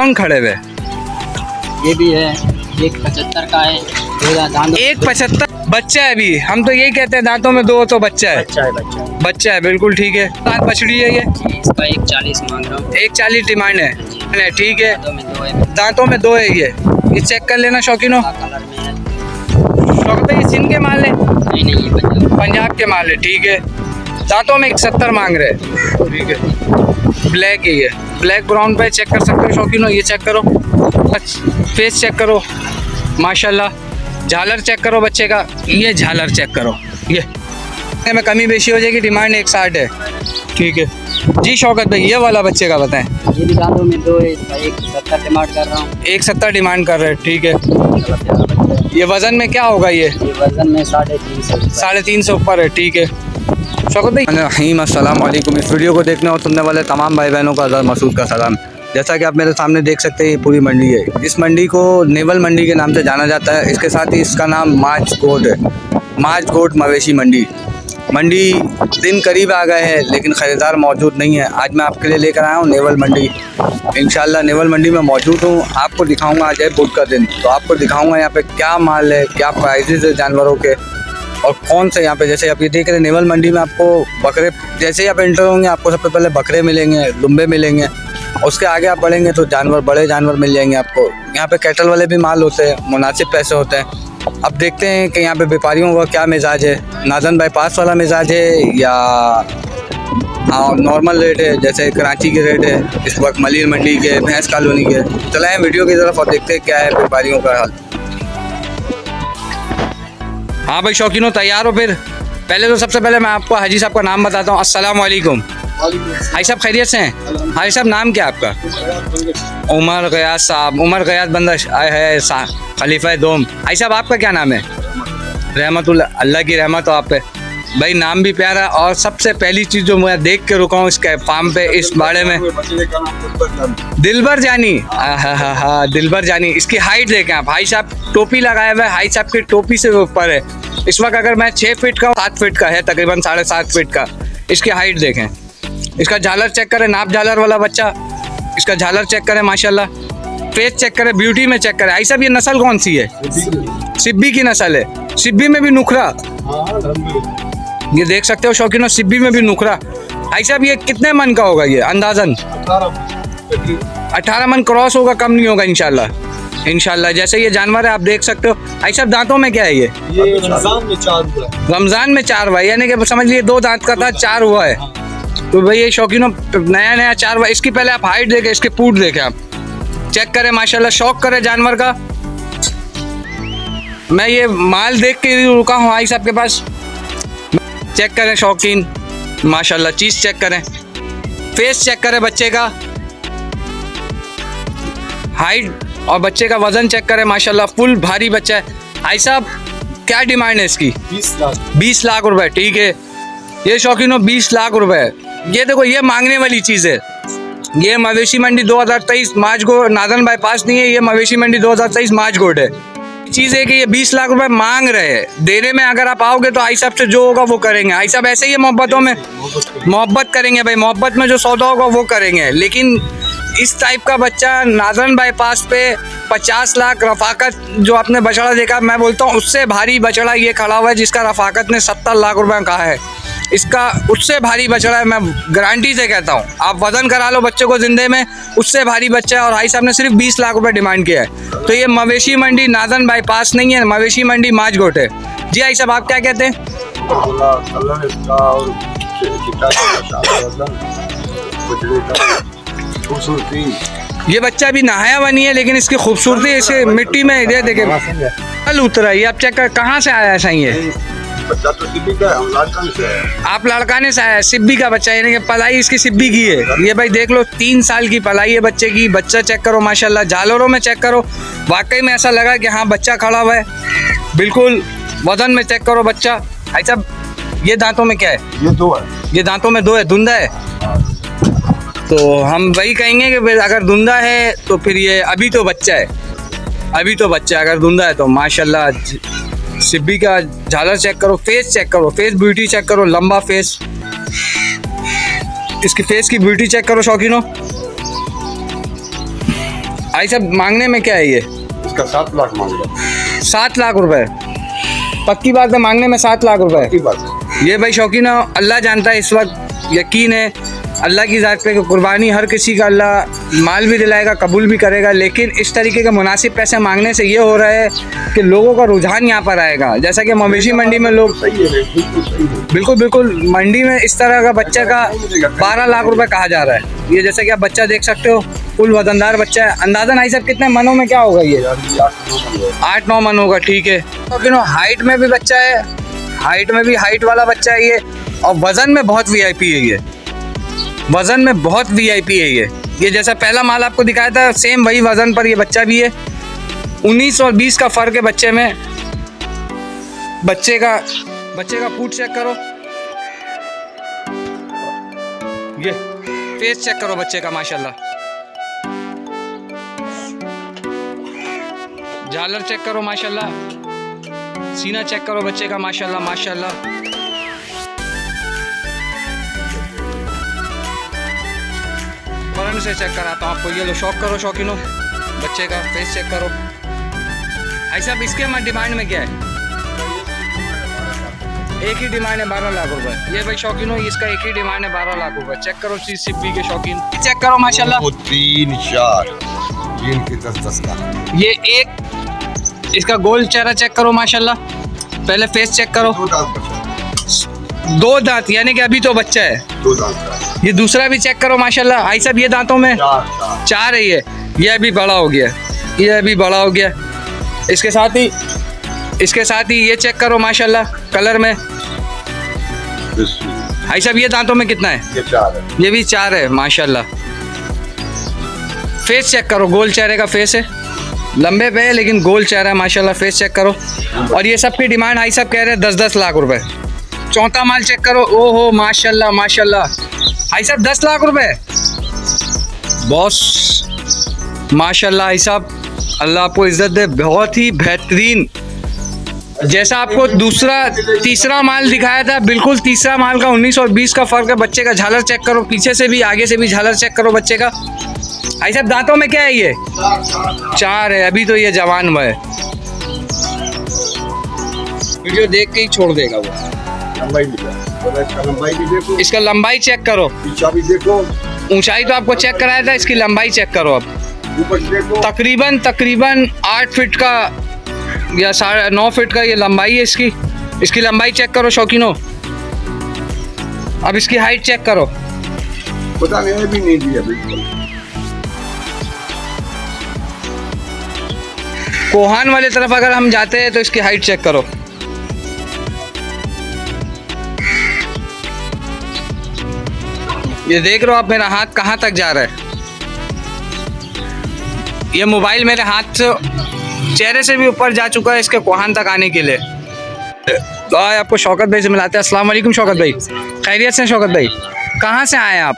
दांत खड़े हुए। ये भी है 175 का है, 175 बच्चा है अभी। हम तो यही कहते हैं दांतों में 2 तो बच्चा है। बच्चा है बिल्कुल ठीक है। दांत बछड़ी है ये, इसका 140 मांग रहा हूँ। 140 डिमांड है ठीक है। दांतों में 2 है। दांतों में 2 है ये चेक कर लेना शौकीनों। कलर में है। शौकत भाई ये सिंध के माल है? नहीं ये पंजाब के माल है ठीक है। दांतों में 170 मांग रहे हैं ठीक है। ब्लैक है ये, ब्लैक ब्राउन पे चेक कर सकते हो शौकीनों। ये चेक करो, फेस चेक करो माशाल्लाह। झालर चेक करो बच्चे का, ये झालर चेक करो। ये में कमी बेशी हो जाएगी। डिमांड 160 है ठीक है जी। शौकत भाई ये वाला बच्चे का बताएं। ये भी दांतों में 2 है, इसका 170 डिमांड कर रहा हूँ। 170 डिमांड कर रहे हैं ठीक है। ये वजन में क्या होगा ये वजन में 350 350 ऊपर है ठीक है। शौकत भाई रहीम अस्सलाम वालेकुम। इस वीडियो को देखने और सुनने वाले तमाम भाई बहनों को आज़ाद मसूद का सलाम। जैसा कि आप मेरे सामने देख सकते हैं ये पूरी मंडी है। इस मंडी को नेवल मंडी के नाम से जाना जाता है। इसके साथ ही इसका नाम माच कोट है। माच कोट मवेशी मंडी। मंडी दिन करीब आ गए हैं लेकिन ख़रीदार मौजूद नहीं है। आज मैं आपके लिए लेकर आया हूँ नेवल मंडी। इंशाल्लाह नेवल मंडी में मौजूद हूँ। आपको दिखाऊंगा आज है बुध का दिन, तो आपको दिखाऊंगा यहाँ पे क्या माल है, क्या प्राइसेस है जानवरों के और कौन से यहाँ पे। जैसे आप ये देख रहे हैं नेवल मंडी में आपको बकरे, जैसे ही आप एंटर होंगे आपको सबसे पहले बकरे मिलेंगे, लुम्बे मिलेंगे। उसके आगे आप बढ़ेंगे तो जानवर, बड़े जानवर मिल जाएंगे आपको। यहाँ पे कैटल वाले भी माल होते हैं, मुनासिब पैसे होते हैं। अब देखते हैं कि यहाँ पे व्यापारियों का क्या मिजाज है। नाजन बाईपास वाला मिजाज है या नॉर्मल रेट है जैसे कराची के रेट है इस वक्त मलिर मंडी के, भैंस कॉलोनी के। चलाएं वीडियो की तरफ और देखते हैं क्या है व्यापारियों का हाल। हाँ भाई शौकीनों तैयार हो फिर? पहले तो सबसे पहले मैं आपको हाजी साहब का नाम बताता हूँ। अस्सलाम वालेकुम। हाजी साहब खैरियत से हैं? हाजी साहब नाम क्या आपका? उमर गयास साहब। उमर गयास बंदश है खलीफा दोम। हाजी साहब आपका क्या नाम है? रहमतुल्लाह, अल्लाह की रहमत हो आप पे भाई। नाम भी प्यारा और सबसे पहली चीज़ जो मैं देख के रुका हूँ इसके फार्म पे, इस बाड़े में दिलबर जानी। हाँ दिलबर जानी। इसकी हाइट देखें आप। भाई साहब टोपी लगाए हुए, भाई साहब की टोपी से ऊपर है। इस वक्त अगर मैं 6 फीट का 7 फीट का है, तकरीबन 7.5 फीट का। इसकी हाइट देखें। इसका झालर चेक करें, नाप झालर वाला बच्चा। इसका झालर चेक करें माशाल्लाह। फेस चेक करें, ब्यूटी में चेक करें। भाई साहब ये नस्ल कौन सी है? सिब्बी की नस्ल है। सिब्बी में भी नुखरा, ये देख सकते हो शौकीनों, सिब्बी में भी नुखरा। भाई साहब ये कितने मन का होगा ये अंदाजन? 18 मन क्रॉस होगा, कम नहीं होगा इंशाल्लाह। जैसे ये जानवर है आप देख सकते हो। भाई साहब दांतों में क्या है ये? रमजान में 4 हुआ, यानी कि समझ लिए 2 दांत का था, 4 हुआ है। तो भाई ये शौकीनों नया 4 हुआ। इसकी पहले आप हाइट देखें, इसके पूट देखें, आप चेक करें माशाल्लाह। शौक करें जानवर का। मैं ये माल देख के रुका हूँ भाई साहब के पास। चेक करें शौकीन माशाल्लाह, चीज़ चेक करें, फेस चेक करें बच्चे का, हाइट और बच्चे का वजन चेक करें माशाल्लाह। फुल भारी बच्चा है। भाई साहब क्या डिमांड है इसकी? 20 लाख रुपए ठीक है। ये शौकीनों 20 लाख रुपए। ये देखो ये मांगने वाली चीज़ है। ये मवेशी मंडी 2023 माचगोड, नादन बाईपास नहीं है, ये मवेशी मंडी 2023 माचगोड है। चीज़ है कि ये 20 लाख रुपए मांग रहे हैं। देने में अगर आप आओगे तो आई साहब से जो होगा वो करेंगे। आई साहब ऐसे ही मोहब्बतों में मोहब्बत करेंगे भाई, मोहब्बत में जो सौदा होगा वो करेंगे। लेकिन इस टाइप का बच्चा नाजन बाईपास पे 50 लाख, रफाकत जो आपने बछड़ा देखा, मैं बोलता हूँ उससे भारी बछड़ा ये खड़ा हुआ है जिसका रफाकत ने 70 लाख रुपए कहा है। इसका उससे भारी बछड़ा है, मैं गारंटी से कहता हूँ। आप वजन करा लो बच्चे को जिंदे में, उससे भारी बच्चा है। और भाई साहब ने सिर्फ 20 लाख रुपए डिमांड किया है। तो ये मवेशी मंडी नादन बाईपास नहीं है, मवेशी मंडी माचगोट है। जी भाई साहब आप क्या कहते हैं? ये बच्चा अभी नहाया हुआ नहीं है लेकिन इसकी खूबसूरती इसे मिट्टी में ये देखे कल उतरा। ये आप चेक कर, कहाँ से आया सही है? बच्चा तो सिब्बी का है, आप लड़काने से आया, सिब्बी का बच्चा, यानी कि पलाई इसकी सिब्बी की है। ये भाई देख लो 3 साल की पलाई है बच्चे की। बच्चा चेक करो माशाल्लाह, झालरों में चेक करो, वाकई में ऐसा लगा कि हाँ बच्चा खड़ा हुआ है बिल्कुल। वजन में चेक करो बच्चा। भाई साहब ये दांतों में क्या है? ये 2 है। ये दांतों में 2 है, धुंधा है। तो हम वही कहेंगे कि अगर धुंधा है तो फिर ये अभी तो बच्चा है, अभी तो बच्चा है। अगर धुंधा है तो माशाल्लाह सिब्बी का झालर चेक करो, फेस चेक करो, फेस ब्यूटी चेक करो, लंबा फेस। इसकी फेस की ब्यूटी चेक करो शौकीनों। भाई साहब मांगने में क्या है ये? इसका 7 लाख मांग रहा 7 लाख रुपए। पक्की बात है, मांगने में 7 लाख रुपए। की बात है। ये भाई शौकीन हो, अल्लाह जानता है, इस वक्त यकीन है अल्लाह की ज़ात पे कि कुर्बानी हर किसी का अल्लाह माल भी दिलाएगा, कबूल भी करेगा। लेकिन इस तरीके के मुनासिब पैसे मांगने से ये हो रहा है कि लोगों का रुझान यहाँ पर आएगा। जैसा कि मवेशी मंडी में लोग सही है, बिल्कुल सही है। बिल्कुल बिल्कुल मंडी में इस तरह का बच्चे का 12 लाख रुपए कहा जा रहा है। ये जैसा कि आप बच्चा देख सकते हो, फुल वजनदार बच्चा है। अंदाज़ा नहीं सब कितने मनों में क्या होगा ये? यार ये 8-9 8-9 मन होगा, ठीक है। लेकिन हाइट में भी बच्चा है, हाइट में भी हाइट वाला बच्चा है ये, और वज़न में बहुत वीआईपी है ये, वज़न में बहुत वीआईपी है ये जैसा पहला माल आपको दिखाया था सेम वही वज़न पर ये बच्चा भी है। 19 और 20 का फ़र्क है बच्चे में। बच्चे का फूट चेक करो, ये फेस चेक करो बच्चे का, माशाल्लाह। झालर चेक करो माशाल्लाह, सीना चेक करो बच्चे का, माशाल्लाह माशाल्लाह। फौरन से चेक कराता हूँ आपको, ये लो शौक करो शौकीनो, बच्चे का फेस चेक करो। भाई साहब इसके डिमांड में क्या है? एक ही डिमांड है 12 लाख रुपए। ये भाई शौकीनो, इसका एक ही डिमांड है 12 लाख रुपए। चेक करो चीज सिप्पी के शौकीन, चेक करो माशाल्लाह। 3-4 ये इनके 10-10 का। ये एक इसका गोल चेहरा चेक करो माशाल्लाह। पहले फेस चेक करो, 2 दांत बचा, 2 दांत, यानी कि अभी तो बच्चा है। 2 दांत का। ये दूसरा भी चेक करो माशाल्लाह। भाई साहब ये दांतों में 4 है ये अभी बड़ा हो गया, ये अभी बड़ा हो गया। इसके साथ ही ये चेक करो माशाल्लाह कलर में। भाई साहब ये दांतों में कितना है? ये 4 है। ये भी 4 है माशाल्लाह। फेस चेक करो, गोल चेहरे का फेस है, लंबे पे है लेकिन गोल चेहरा है माशाल्लाह। फेस चेक करो। और ये सब की डिमांड भाई साहब कह रहे हैं 10-10 लाख रुपए। चौथा माल चेक करो, ओहो माशाल्लाह माशाल्लाह। भाई साहब 10 लाख रुपए बॉस, माशाल्लाह भाई साहब, अल्लाह आपको इज्जत दे, बहुत ही बेहतरीन। जैसा आपको तीसरा माल दिखाया था, बिल्कुल तीसरा माल का 19 और 20 का फ़र्क है। बच्चे का झालर चेक करो, पीछे से भी आगे से भी झालर चेक करो बच्चे का। भाई साहब दांतों में क्या है ये? 4 है, अभी तो ये जवान हुआ है। वीडियो देख के ही छोड़ देगा वो। लंबाई भी है, इसका लंबाई भी देखो, इसका लंबाई चेक करो, पीछा भी देखो, ऊंचाई तो आपको चेक कराया था, इसकी लंबाई चेक करो अब। ऊपर देखो। तकरीबन 8 फीट का या 9.5 फीट का ये लंबाई है इसकी लंबाई चेक करो शौकीनो। अब इसकी हाइट चेक करो, पता नहीं भी नहीं दिया बिल्कुल। कोहान वाले तरफ अगर हम जाते हैं तो इसकी हाइट चेक करो। ये देख रहे हो आप, मेरा हाथ कहाँ तक जा रहा है? ये मोबाइल मेरे हाथ से चेहरे से भी ऊपर जा चुका है इसके कोहान तक आने के लिए। तो आज आपको शौकत भाई से मिलाते हैं। अस्सलाम वालेकुम शौकत भाई, खैरियत से? शौकत भाई कहाँ से आए आप?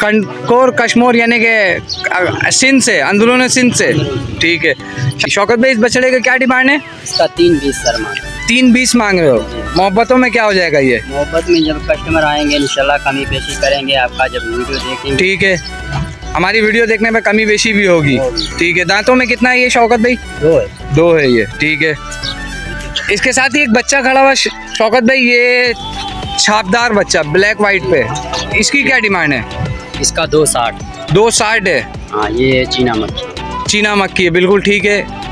कंकोर कश्मीर यानी कि सिंध से, अंदरून सिंध से, ठीक है। शौकत भाई इस बछड़े का क्या डिमांड है? इसका 3-20 सर मांग 3-20 मांग रहे हो। मोहब्बतों में क्या हो जाएगा ये? मोहब्बत में जब कस्टमर आएंगे इंशाल्लाह कमी पेशी करेंगे आपका, जब वीडियो देखेंगे। ठीक है, हमारी वीडियो देखने में कमी बेशी भी होगी, ठीक है। दांतों में कितना है ये शौकत भाई? 2 है ये, ठीक है। इसके साथ ही एक बच्चा खड़ा हुआ शौकत भाई, ये छापदार बच्चा ब्लैक वाइट पे, इसकी क्या डिमांड है? इसका 260। 260 है। हाँ ये चीना मक्खी है, बिल्कुल ठीक है।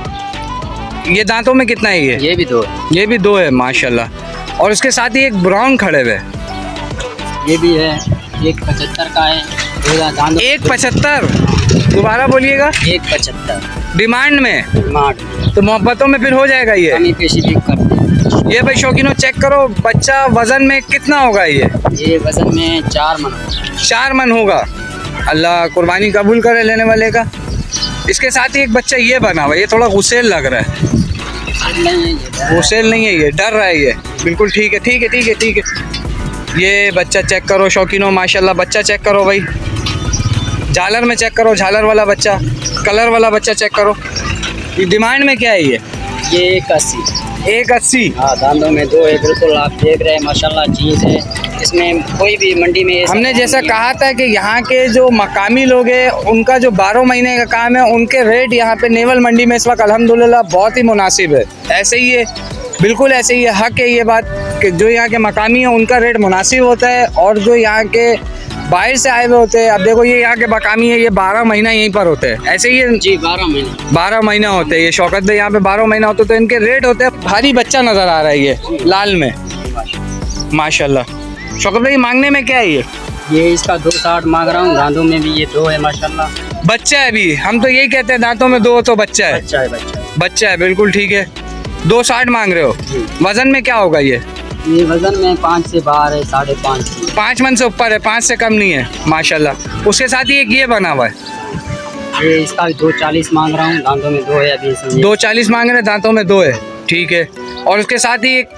ये दांतों में कितना है ये? ये भी 2 है। ये भी 2 है माशाल्लाह। और उसके साथ ही एक ब्राउन खड़े हुए, ये भी है, 175 का है। 175, दोबारा बोलिएगा। 175 डिमांड में, डिमांड तो मोहब्बतों में फिर हो जाएगा ये। कमी पेशी भी करते हैं। ये भाई शौकीनो चेक करो, बच्चा वजन में कितना होगा ये वजन में 4 मन होगा। 4 मन होगा। अल्लाह कुर्बानी कबूल करे लेने वाले का। इसके साथ ही एक बच्चा ये बना हुआ, ये थोड़ा गुस्सेल लग रहा है। गुस्सेल नहीं है ये, डर रहा है ये, बिल्कुल ठीक है ठीक है ठीक है ठीक है। ये बच्चा चेक करो शौकीनो, माशाल्लाह बच्चा चेक करो भाई। झालर में चेक करो, झालर वाला बच्चा, कलर वाला बच्चा चेक करो। ये डिमांड में क्या है ये? 180। 180। हाँ दांतों में 2 है, बिल्कुल आप देख रहे हैं माशाल्लाह चीज़ है। इसमें कोई भी मंडी में ऐसा हमने काम जैसा नहीं कहा था कि यहाँ के जो मकामी लोग हैं उनका जो 12 महीने का काम है उनके रेट यहाँ पे नेवल मंडी में इस वक्त अल्हम्दुलिल्लाह बहुत ही मुनासिब है। ऐसे ही है, बिल्कुल ऐसे ही है, हक है ये बात कि जो यहाँ के मकामी हैं उनका रेट मुनासिब होता है और जो यहाँ के बाहर से आए हुए होते हैं, अब देखो ये यहाँ के मकामी है, ये 12 महीना यहीं पर होते हैं। ऐसे ही है, जी 12 महीने 12 महीना होते हैं। ये शौकत भाई यहाँ पे 12 महीना होते हैं, तो इनके रेट होते हैं। भारी बच्चा नजर आ रहा है ये लाल में, माशाल्लाह। शौकत भाई मांगने में क्या है ये इसका 260 मांग रहा हूँ। दांतों में भी ये 2 है माशाल्लाह। बच्चा है अभी, हम तो यही कहते हैं दांतों में 2 तो बच्चा है। बच्चा है बच्चा है। बच्चा है, बिल्कुल ठीक है। 260 मांग रहे हो। वजन में क्या होगा ये? ये वजन में 5 से बाहर है, 5.5। 5 मन से ऊपर है, 5 से कम नहीं है माशाल्लाह। उसके साथ ही एक ये बना हुआ है, ये इसका 240 मांग रहा हूँ। दांतों में 2 है अभी इसमें। 240 मांग रहे हैं, दांतों में 2 है, ठीक है। और उसके साथ ही एक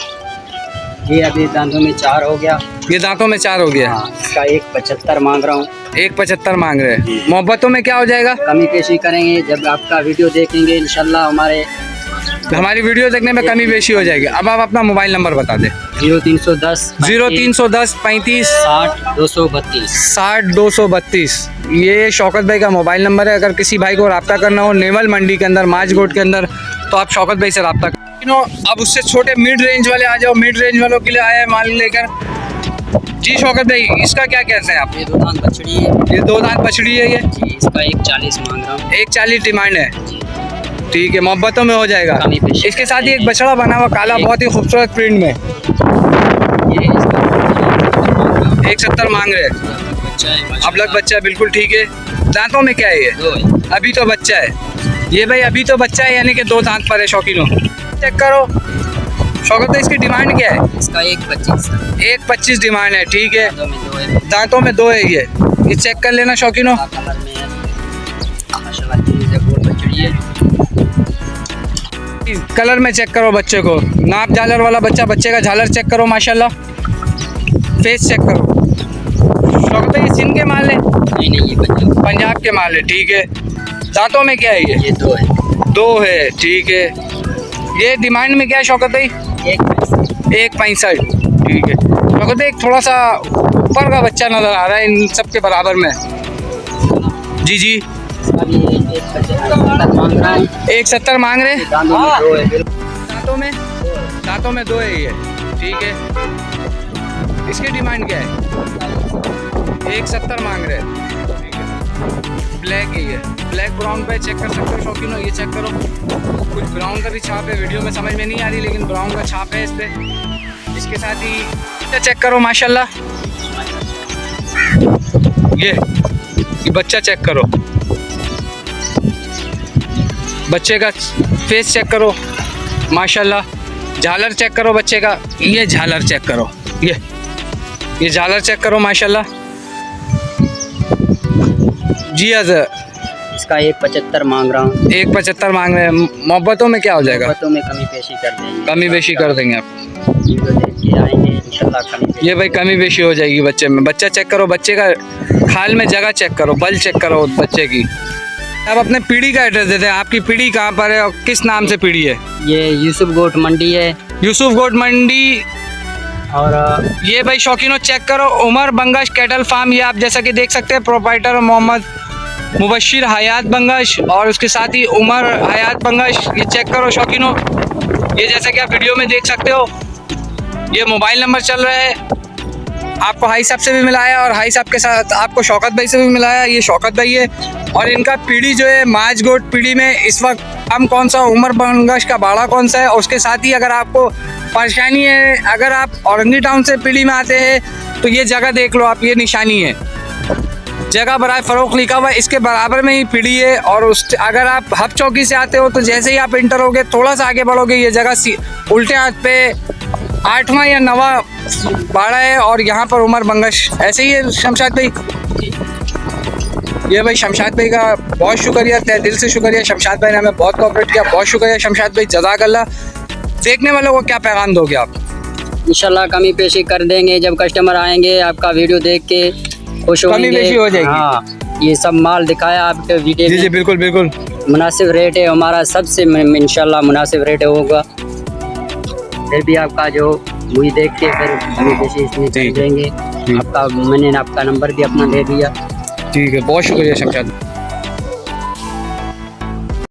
ये अभी दांतों में 4 हो गया। ये दांतों में 4 हो गया। हाँ, इसका 175 मांग रहा हूँ। 175 मांग रहे हैं। मोहब्बतों में क्या हो जाएगा? कमी पेशी करेंगे जब आपका वीडियो देखेंगे इंशाल्लाह। हमारी वीडियो देखने में कमी बेशी हो जाएगी। अब आप अपना मोबाइल नंबर बता दें। 0310 0310 35 60 232। 60 232। ये शौकत भाई का मोबाइल नंबर है। अगर किसी भाई को रब्ता करना हो नेवल मंडी के अंदर, माजगोट के अंदर, तो आप शौकत भाई से रब्ता करें। अब उससे छोटे मिड रेंज वाले आ जाओ, मिड रेंज वालों के लिए आए माल लेकर। जी शौकत भाई, इसका क्या कहते हैं आप? ये 2 दांत बछड़ी है। ये 2 दांत बछड़ी है ये। जी, इसका 140 मांग रहा हूँ। 140 डिमांड है, ठीक है। मोहब्बतों में हो जाएगा। कमी पेशी इसके साथ ही एक बछड़ा बना हुआ काला, बहुत ही खूबसूरत प्रिंट में, ये इसका 170 मांग रहे हैं। बच्चा है माशाल्लाह। अब लग बच्चा है, बिल्कुल ठीक है। दांतों में क्या है ये? 2 है। अभी तो बच्चा है ये भाई, अभी तो बच्चा है, यानी कि 2 दांत पर है। शौकीनों चेक करो। शौकत भाई इसकी डिमांड क्या है? इसका 125। 125 डिमांड है, ठीक है। दांतों में 2 है। दांतों में 2 है ये चेक कर लेना शौकीनों। कलर में है माशाल्लाह। 3 से 4 बछड़ी है। कलर में चेक करो बच्चे को। नाप झालर वाला बच्चा, बच्चे का झालर चेक करो माशाल्लाह। फेस चेक करो। शौकत भाई ये सिंध के माल है? नहीं ये बच्चा पंजाब के माल है, ठीक है। दांतों में क्या है ये 2 है। 2 है, ठीक है। ये डिमांड में क्या है शौकत भाई? 165, ठीक है। शौकत भाई एक थोड़ा सा ऊपर का बच्चा नजर आ रहा है इन सब के बराबर में। जी जी, अभी 170 मांग रहा हूँ। 170 मांग रहे हैं। दांतों में 2 है। दांतों में 2 है ये, ठीक है। इसकी डिमांड क्या है? 170 मांग रहे हैं, ठीक है। ब्लैक है ये, ब्लैक ब्राउन पे चेक कर सकते हो शौकीनों। ये चेक करो, कुछ ब्राउन का भी छाप है, वीडियो में समझ में नहीं आ रही लेकिन ब्राउन का छाप है इस पे। इसके साथ ही चेक करो माशाल्लाह। ये बच्चा चेक करो, बच्चे का फेस चेक करो माशाल्लाह। झालर चेक करो बच्चे का, ये झालर चेक करो, ये झालर चेक करो माशाल्लाह। जी अजहर, इसका 175 मांग रहा हूँ। 175 मांग रहे हैं। मोहब्बतों में क्या हो जाएगा? मोहब्बतों में कमी पेशी कर देंगे। कमी बेशी कर देंगे आप। वीडियो देख के आएंगे इंशाल्लाह कमी पेशी। ये भाई कमी बेशी हो जाएगी बच्चे में। बच्चा चेक करो, बच्चे का खाल में जगह चेक करो, बल चेक करो बच्चे की। आप अपने पीढ़ी का एड्रेस देते हैं। आपकी पीढ़ी कहाँ पर है और किस नाम से पीढ़ी है? ये यूसुफ गोट मंडी है। यूसुफ गोट मंडी। और ये भाई शौकीनों चेक करो, उमर बंगश कैटल फार्म। ये आप जैसा कि देख सकते हैं प्रोप्राइटर मोहम्मद मुबशिर हयात बंगश और उसके साथ ही उमर हयात बंगश। ये चेक करो शौकीनों, ये जैसा कि आप वीडियो में देख सकते हो। ये मोबाइल नंबर चल रहा है, आपको हाई साहब से भी मिलाया और हाई साहब के साथ आपको शौकत भाई से भी मिलाया। ये शौकत भाई है और इनका पीढ़ी जो है माजगोट पीढ़ी में इस वक्त हम कौन सा उमर बंगश का बाड़ा कौन सा है। उसके साथ ही अगर आपको परेशानी है, अगर आप औरंगी टाउन से पीढ़ी में आते हैं तो ये जगह देख लो आप, ये निशानी है, जगह बराए फ़रोख लिखा हुआ है, इसके बराबर में ही पीढ़ी है। और उस अगर आप हब चौकी से आते हो तो जैसे ही आप इंटर होगे थोड़ा सा आगे बढ़ोगे, ये जगह उल्टे हाथ पे 8वां या 9वां बाड़ा है और यहाँ पर उमर बंगश। ऐसे ही है शमशाद भाई। ये भाई शमशाद भाई का बहुत शुक्रिया, तहे दिल से शुक्रिया। शमशाद भाई ने हमें बहुत कोऑपरेट किया, बहुत शुक्रिया शमशाद भाई, जज़ाकल्लाह। देखने वालों को क्या पैगाम दोगे आप? इंशाल्लाह कमी पेशी कर देंगे जब कस्टमर आएंगे, आपका वीडियो देख के खुश होंगे। कमी पेशी हो जाएगी। हाँ, ये सब माल दिखाया आपके वीडियो जी में। जी बिल्कुल बिल्कुल मुनासिब रेट है हमारा, सबसे इंशाल्लाह मुनासिब रेट होगा। फिर भी आपका जो मूवी देख के फिर कमी पेशी इसमें कर ठीक है। देंगे। ठीक। आपका मैंने आपका नंबर भी अपना दे दिया। ठीक है, बहुत शुक्रिया शमशाद।